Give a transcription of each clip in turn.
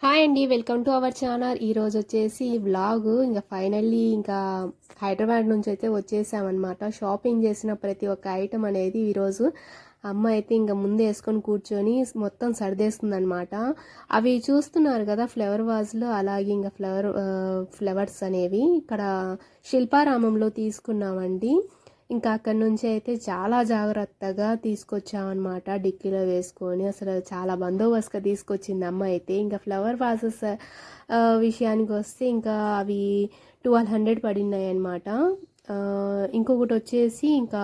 Hi అండి, welcome to our channel. ఈరోజు వచ్చేసి వ్లాగ్ ఇంకా ఫైనల్లీ ఇంకా హైదరాబాద్ నుంచి అయితే వచ్చేసామన్నమాట. షాపింగ్ చేసిన ప్రతి ఒక్క ఐటమ్ అనేది ఈరోజు అమ్మ అయితే ఇంకా ముందు వేసుకొని కూర్చొని మొత్తం సర్దేస్తుంది అనమాట. అవి చూస్తున్నారు కదా ఫ్లవర్ వాజ్లో, అలాగే ఇంకా ఫ్లవర్స్ అనేవి ఇక్కడ శిల్పారామంలో తీసుకున్నామండి. ఇంకా అక్కడి నుంచి అయితే చాలా జాగ్రత్తగా తీసుకొచ్చామన్నమాట. డిక్కీలో వేసుకొని అసలు చాలా బందోబస్తుగా తీసుకొచ్చింది అమ్మ అయితే. ఇంకా ఫ్లవర్ వాజెస్ విషయానికి వస్తే ఇంకా అవి 1200 పడినాయి అనమాట. ఇంకొకటి వచ్చేసి ఇంకా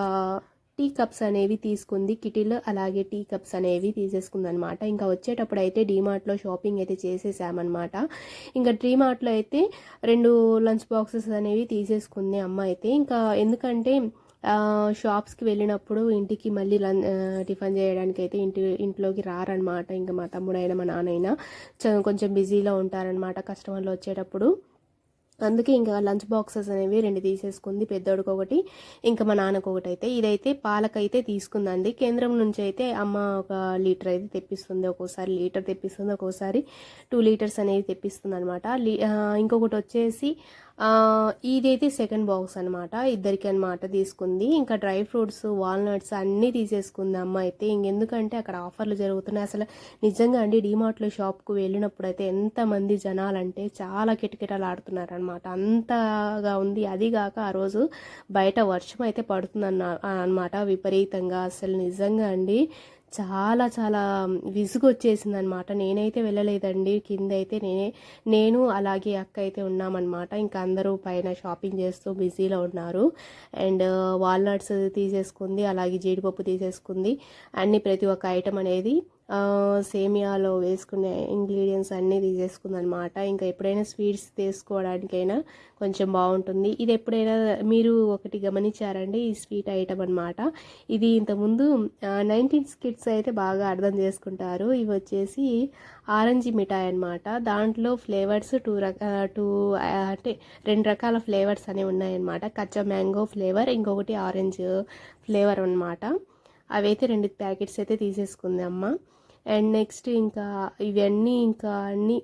టీ కప్స్ అనేవి తీసుకుంది కిటిల్, అలాగే టీ కప్స్ అనేవి తీసేసుకుంది అనమాట. ఇంకా వచ్చేటప్పుడు అయితే డీమార్ట్లో షాపింగ్ అయితే చేసేసామన్నమాట. ఇంకా డీమార్ట్లో అయితే 2 లంచ్ బాక్సెస్ అనేవి తీసేసుకుంది అమ్మ అయితే. ఇంకా ఎందుకంటే షాప్స్కి వెళ్ళినప్పుడు ఇంటికి మళ్ళీ టిఫిన్ చేయడానికి అయితే ఇంట్లోకి రారనమాట. ఇంకా మా తమ్ముడైనా మా నాన్నైనా కొంచెం బిజీలో ఉంటారనమాట కస్టమర్లు వచ్చేటప్పుడు. అందుకే ఇంకా లంచ్ బాక్సెస్ అనేవి 2 తీసేసుకుంది, పెద్దోడికి ఒకటి, ఇంకా మా నాన్నకు ఒకటి. అయితే ఇదైతే పాలకైతే తీసుకుందండి. కేంద్రం నుంచి అయితే అమ్మ 1 లీటర్ అయితే తెప్పిస్తుంది, ఒక్కోసారి లీటర్ తెప్పిస్తుంది, ఒక్కోసారి 2 లీటర్స్ అనేవి తెప్పిస్తుంది అనమాట. ఇంకొకటి వచ్చేసి ఇదైతే సెకండ్ బాక్స్ అనమాట, ఇద్దరికి అనమాట తీసుకుంది. ఇంకా డ్రై ఫ్రూట్స్, వాల్నట్స్ అన్నీ తీసేసుకుంది అమ్మ అయితే. ఇంకెందుకంటే అక్కడ ఆఫర్లు జరుగుతున్నాయి. అసలు నిజంగా అండి డీమార్ట్లో షాప్కు వెళ్ళినప్పుడు అయితే ఎంతమంది జనాలంటే చాలా కిటకిటలు ఆడుతున్నారు అనమాట, అంతగా ఉంది. అదిగాక ఆ రోజు బయట వర్షం అయితే పడుతుంది అనమాట విపరీతంగా. అసలు నిజంగా అండి చాలా చాలా విసుగు వచ్చేసింది అనమాట. నేనైతే వెళ్ళలేదండి, కింద అయితే నేను అలాగే అక్క అయితే ఉన్నామన్నమాట. ఇంకా అందరూ పైన షాపింగ్ చేస్తూ బిజీలో ఉన్నారు. అండ్ వాల్నట్స్ తీసేసుకుంది, అలాగే జీడిపప్పు తీసేసుకుంది. అన్ని ప్రతి ఒక్క ఐటమ్ అనేది సేమియాలో వేసుకునే ఇంగ్రీడియంట్స్ అన్నీ తీసేసుకుంది అనమాట. ఇంకా ఎప్పుడైనా స్వీట్స్ తీసుకోవడానికైనా కొంచెం బాగుంటుంది. ఇది ఎప్పుడైనా మీరు ఒకటి గమనించారండి, ఈ స్వీట్ ఐటమ్ అనమాట. ఇది ఇంతకుముందు 19 కిడ్స్ అయితే బాగా అర్థం చేసుకుంటారు. ఇవి వచ్చేసి ఆరెంజ్ మిఠాయి అనమాట. దాంట్లో ఫ్లేవర్స్ 2 అంటే 2 రకాల ఫ్లేవర్స్ అనేవి ఉన్నాయన్నమాట. కచ్చా మ్యాంగో ఫ్లేవర్, ఇంకొకటి ఆరెంజ్ ఫ్లేవర్ అనమాట. అవైతే 2 ప్యాకెట్స్ అయితే తీసేసుకుంది అమ్మ. అండ్ నెక్స్ట్ ఇంకా ఇవన్నీ ఇంకా అన్నీ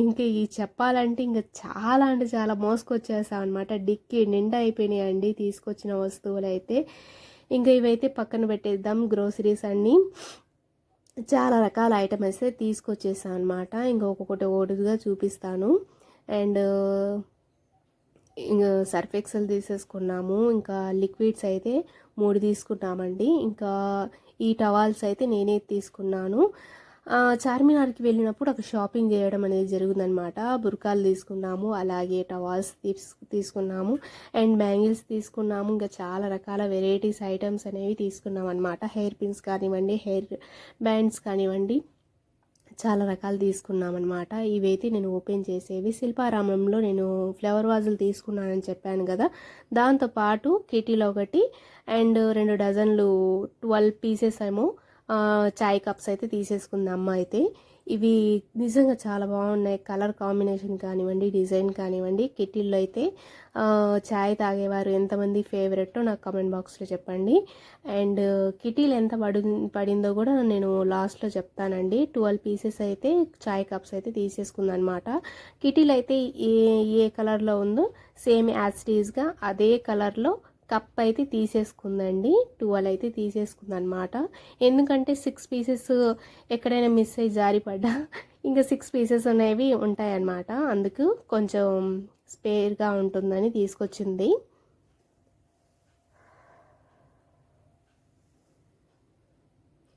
ఇంకా ఈ చెప్పాలంటే ఇంకా చాలా అంటే చాలా మోసుకొచ్చేసాం అనమాట. డిక్కీ నిండా అయిపోయినాయండి తీసుకొచ్చిన వస్తువులు అయితే. ఇంకా ఇవైతే పక్కన పెట్టేద్దాం. గ్రోసరీస్ అన్నీ చాలా రకాల ఐటమ్స్ అయితే తీసుకొచ్చేసాం అనమాట. ఇంకా ఒక్కొక్కటిగా చూపిస్తాను. అండ్ ఇంకా సర్ఫ్ ఎక్సెల్ తీసేసుకున్నాము. ఇంకా లిక్విడ్స్ అయితే 3 తీసుకున్నామండి. ఇంకా ఈ టవాల్స్ అయితే నేనే తీసుకున్నాను. చార్మినార్కి వెళ్ళినప్పుడు అక్కడ షాపింగ్ చేయడం అనేది జరుగుతుందనమాట. బుర్కాలు తీసుకున్నాము, అలాగే టవాల్స్ తీసుకున్నాము, అండ్ బ్యాంగిల్స్ తీసుకున్నాము. ఇంకా చాలా రకాల వెరైటీస్ ఐటమ్స్ అనేవి తీసుకున్నాం అనమాట. హెయిర్ పిన్స్ కానివ్వండి, హెయిర్ బ్యాండ్స్ కానివ్వండి, చాలా రకాలు తీసుకున్నాం అనమాట. ఇవైతే నేను ఓపెన్ చేసేవి. శిల్పారామంలో నేను ఫ్లవర్ వాజులు తీసుకున్నానని చెప్పాను కదా, దాంతోపాటు కిటీలో ఒకటి అండ్ 2 డజన్లు 12 పీసెస్ ఏమో చాయ్ కప్స్ అయితే తీసేసుకుంది అమ్మ అయితే. ఇవి నిజంగా చాలా బాగున్నాయి. కలర్ కాంబినేషన్ కానివ్వండి, డిజైన్ కానివ్వండి. కిటిల్లో అయితే చాయ్ తాగేవారు ఎంతమంది ఫేవరెట్టో నాకు కామెంట్ బాక్స్లో చెప్పండి. అండ్ కిటీలు ఎంత పడిందో కూడా నేను లాస్ట్లో చెప్తానండి. 12 పీసెస్ అయితే చాయ్ కప్స్ అయితే తీసేసుకుందనమాట. కిటీలు అయితే ఏ కలర్లో ఉందో సేమ్ యాజ్ టీజ్గా అదే కలర్లో కప్ అయితే తీసేసుకుందండి. 12 అయితే తీసేసుకుందనమాట. ఎందుకంటే 6 పీసెస్ ఎక్కడైనా మిస్ అయ్యి జారిపడ్డా ఇంకా 6 పీసెస్ అనేవి ఉంటాయన్నమాట. అందుకు కొంచెం స్పేర్గా ఉంటుందని తీసుకొచ్చింది.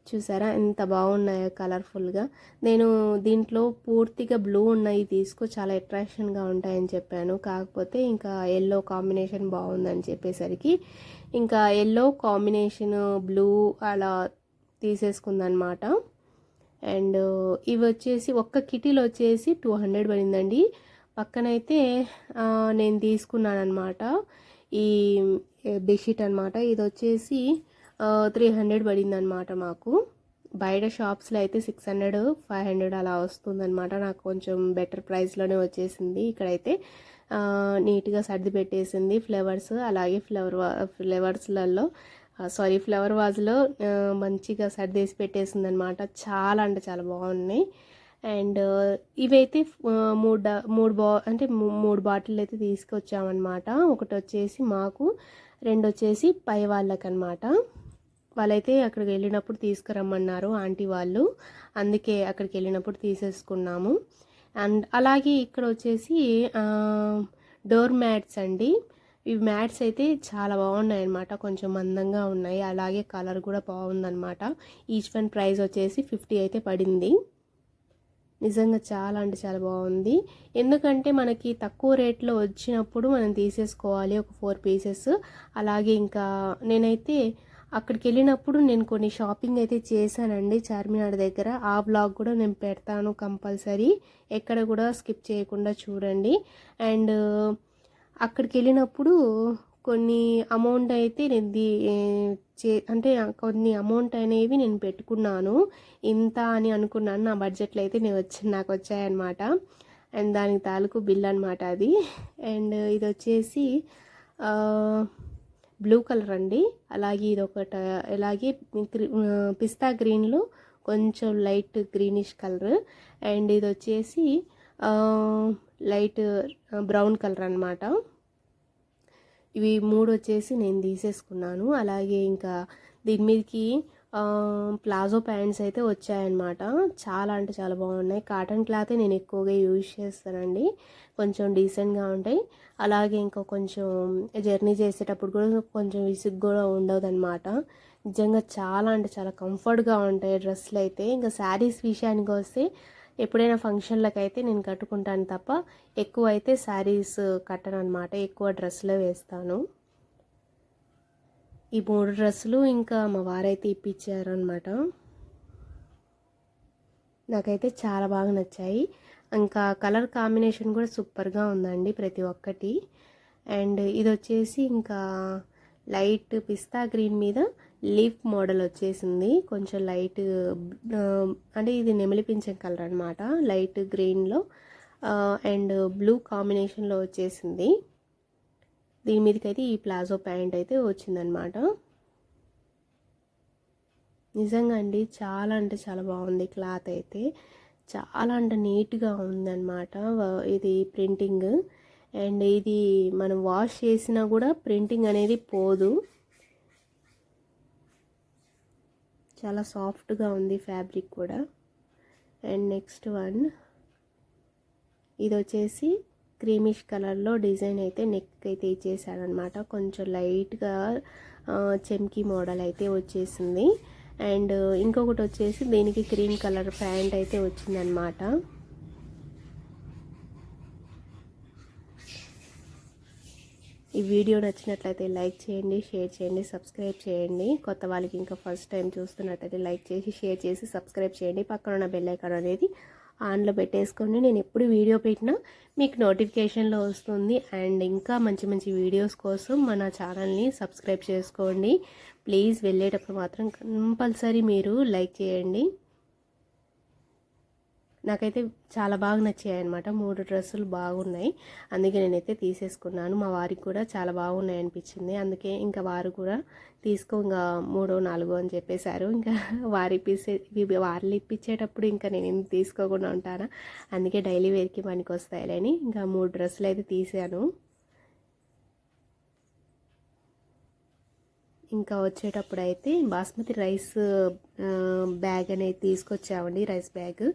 చూసారా ఎంత బాగున్నాయో కలర్ఫుల్గా. నేను దీంట్లో పూర్తిగా బ్లూ ఉన్నాయి చాలా అట్రాక్షన్గా ఉంటాయని చెప్పాను. కాకపోతే ఇంకా ఎల్లో కాంబినేషన్ బాగుందని చెప్పేసరికి ఇంకా ఎల్లో కాంబినేషన్ బ్లూ అలా తీసేసుకుందనమాట. అండ్ ఇవి వచ్చేసి ఒక్క కిటీలో వచ్చేసి 200 పడిందండి. పక్కనైతే నేను తీసుకున్నాను అనమాట ఈ బెడ్షీట్ అనమాట. ఇది వచ్చేసి 300 పడింది అనమాట మాకు. బయట షాప్స్లో అయితే 600, 500 అలా వస్తుందన్నమాట. నాకు కొంచెం బెటర్ ప్రైస్లోనే వచ్చేసింది. ఇక్కడైతే నీట్గా సర్ది పెట్టేసింది. ఫ్లవర్స్, అలాగే ఫ్లవర్స్లలో ఫ్లవర్ వాజ్లో మంచిగా సర్దేసి పెట్టేసింది అనమాట. చాలా అంటే చాలా బాగున్నాయి. అండ్ ఇవైతే మూడు బాటిల్ అయితే తీసుకొచ్చామన్నమాట. ఒకటి వచ్చేసి మాకు, రెండు వచ్చేసి పై వాళ్ళకన్నమాట. వాళ్ళైతే అక్కడికి వెళ్ళినప్పుడు తీసుకురమ్మన్నారు ఆంటీ వాళ్ళు, అందుకే అక్కడికి వెళ్ళినప్పుడు తీసేసుకున్నాము. అండ్ అలాగే ఇక్కడ వచ్చేసి డోర్ మ్యాట్స్ అండి. ఈ మ్యాట్స్ అయితే చాలా బాగున్నాయి అన్నమాట, కొంచెం మందంగా ఉన్నాయి, అలాగే కలర్ కూడా బాగుందన్నమాట. ఈచ్ వన్ ప్రైస్ వచ్చేసి 50 అయితే పడింది. నిజంగా చాలా అంటే చాలా బాగుంది. ఎందుకంటే మనకి తక్కువ రేట్లో వచ్చినప్పుడు మనం తీసేసుకోవాలి ఒక 4 పీసెస్. అలాగే ఇంకా నేనైతే అక్కడికి వెళ్ళినప్పుడు నేను కొన్ని షాపింగ్ అయితే చేశానండి చార్మినార్ దగ్గర. ఆ బ్లాగ్ కూడా నేను పెడతాను కంపల్సరీ, ఎక్కడ కూడా స్కిప్ చేయకుండా చూడండి. అండ్ అక్కడికి వెళ్ళినప్పుడు కొన్ని అమౌంట్ అయితే అంటే కొన్ని అమౌంట్ అనేవి నేను పెట్టుకున్నాను, ఇంత అని అనుకున్నాను. నా బడ్జెట్లో అయితే నాకు వచ్చాయన్నమాట. అండ్ దానికి తాలూకు బిల్ అనమాట అది. అండ్ ఇది వచ్చేసి బ్లూ కలర్ అండి. అలాగే ఇది ఒకటి, అలాగే పిస్తా గ్రీన్లో కొంచెం లైట్ గ్రీనిష్ కలర్. అండ్ ఇది వచ్చేసి లైట్ బ్రౌన్ కలర్ అనమాట. ఇవి 3 వచ్చేసి నేను తీసేసుకున్నాను. అలాగే ఇంకా దీని మీదకి ప్లాజో ప్యాంట్స్ అయితే వచ్చాయన్నమాట. చాలా అంటే చాలా బాగున్నాయి. కాటన్ క్లాతే నేను ఎక్కువగా యూజ్ చేస్తానండి, కొంచెం డీసెంట్గా ఉంటాయి. అలాగే ఇంకా కొంచెం జర్నీ చేసేటప్పుడు కూడా కొంచెం విసుగు కూడా ఉండదన్నమాట. నిజంగా చాలా అంటే చాలా కంఫర్ట్గా ఉంటాయి డ్రెస్సులు అయితే. ఇంకా శారీస్ విషయానికి వస్తే ఎప్పుడైనా ఫంక్షన్లకు అయితే నేను కట్టుకుంటాను తప్ప ఎక్కువ అయితే శారీస్ కట్టను అనమాట, ఎక్కువ డ్రెస్సులే వేస్తాను. ఈ 3 డ్రెస్సులు ఇంకా మా వారైతే ఇప్పించారు అనమాట. నాకైతే చాలా బాగా నచ్చాయి. ఇంకా కలర్ కాంబినేషన్ కూడా సూపర్గా ఉందండి ప్రతి ఒక్కటి. అండ్ ఇది వచ్చేసి ఇంకా లైట్ పిస్తా గ్రీన్ మీద లీఫ్ మోడల్ వచ్చేసింది, కొంచెం లైట్ అంటే ఇది నెమలి పింఛం కలర్ అనమాట, లైట్ గ్రీన్లో అండ్ బ్లూ కాంబినేషన్లో వచ్చేసింది. దీని మీదకైతే ఈ ప్లాజో ప్యాంట్ అయితే వచ్చిందనమాట. నిజంగా అండి చాలా అంటే చాలా బాగుంది. క్లాత్ అయితే చాలా అంటే నీట్గా ఉందన్నమాట. ఇది ప్రింటింగ్, అండ్ ఇది మనం వాష్ చేసినా కూడా ప్రింటింగ్ అనేది పోదు, చాలా సాఫ్ట్గా ఉంది ఫ్యాబ్రిక్ కూడా. అండ్ నెక్స్ట్ వన్ ఇది వచ్చేసి క్రీమిష్ కలర్లో డిజైన్ అయితే నెక్ అయితే ఇచ్చేసాడనమాట, కొంచెం లైట్గా చెమ్కీ మోడల్ అయితే వచ్చేసింది. అండ్ ఇంకొకటి వచ్చేసి దీనికి క్రీమ్ కలర్ ప్యాంట్ అయితే వచ్చిందనమాట. ఈ వీడియో నచ్చినట్లయితే లైక్ చేయండి, షేర్ చేయండి, సబ్స్క్రైబ్ చేయండి. కొత్త వాళ్ళకి ఇంకా ఫస్ట్ టైం చూస్తున్నట్లయితే లైక్ చేసి షేర్ చేసి సబ్స్క్రైబ్ చేయండి. పక్కన ఉన్న బెల్ ఐకాన్ అనేది ఆన్లో పెట్టేసుకోండి, నేను ఎప్పుడు వీడియో పెట్టినా మీకు నోటిఫికేషన్లో వస్తుంది. అండ్ ఇంకా మంచి మంచి వీడియోస్ కోసం మన ఛానల్ని సబ్స్క్రైబ్ చేసుకోండి ప్లీజ్. వెళ్ళేటప్పుడు మాత్రం కంపల్సరీ మీరు లైక్ చేయండి. నాకైతే చాలా బాగా నచ్చాయి అనమాట, 3 డ్రెస్సులు బాగున్నాయి, అందుకే నేనైతే తీసేసుకున్నాను. మా వారికి కూడా చాలా బాగున్నాయి అనిపించింది, అందుకే ఇంకా వారు కూడా తీసుకో ఇంకా 3, 4 అని చెప్పేశారు. ఇంకా వాళ్ళు ఇప్పించేటప్పుడు ఇంకా నేను ఎందుకు తీసుకోకుండా ఉంటానా, అందుకే డైలీ వేర్కి పనికి వస్తాయని ఇంకా 3 డ్రెస్సులు అయితే తీసాను. ఇంకా వచ్చేటప్పుడు అయితే బాస్మతి రైస్ బ్యాగ్ అనేది తీసుకొచ్చామండి, రైస్ బ్యాగ్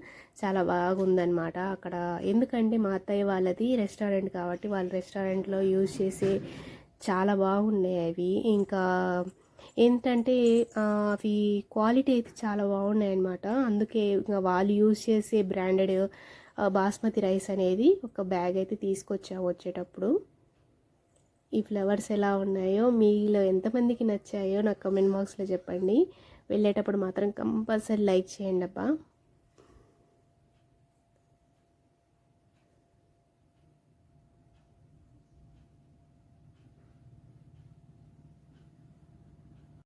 చాలా బాగుందన్నమాట అక్కడ. ఎందుకంటే మా అత్తయ్య వాళ్ళది రెస్టారెంట్ కాబట్టి వాళ్ళ రెస్టారెంట్లో యూజ్ చేసే చాలా బాగున్నాయి అవి. ఇంకా ఏంటంటే అవి క్వాలిటీ అయితే చాలా బాగున్నాయి అన్నమాట, అందుకే ఇంకా వాళ్ళు యూజ్ చేసే బ్రాండెడ్ బాస్మతి రైస్ అనేది ఒక బ్యాగ్ అయితే తీసుకొచ్చాము వచ్చేటప్పుడు. ఈ ఫ్లవర్స్ ఎలా ఉన్నాయో మీలో ఎంతమందికి నచ్చాయో నాకు కామెంట్ బాక్స్లో చెప్పండి. వెళ్ళేటప్పుడు మాత్రం కంపల్సరీ లైక్ చేయండి అబ్బా.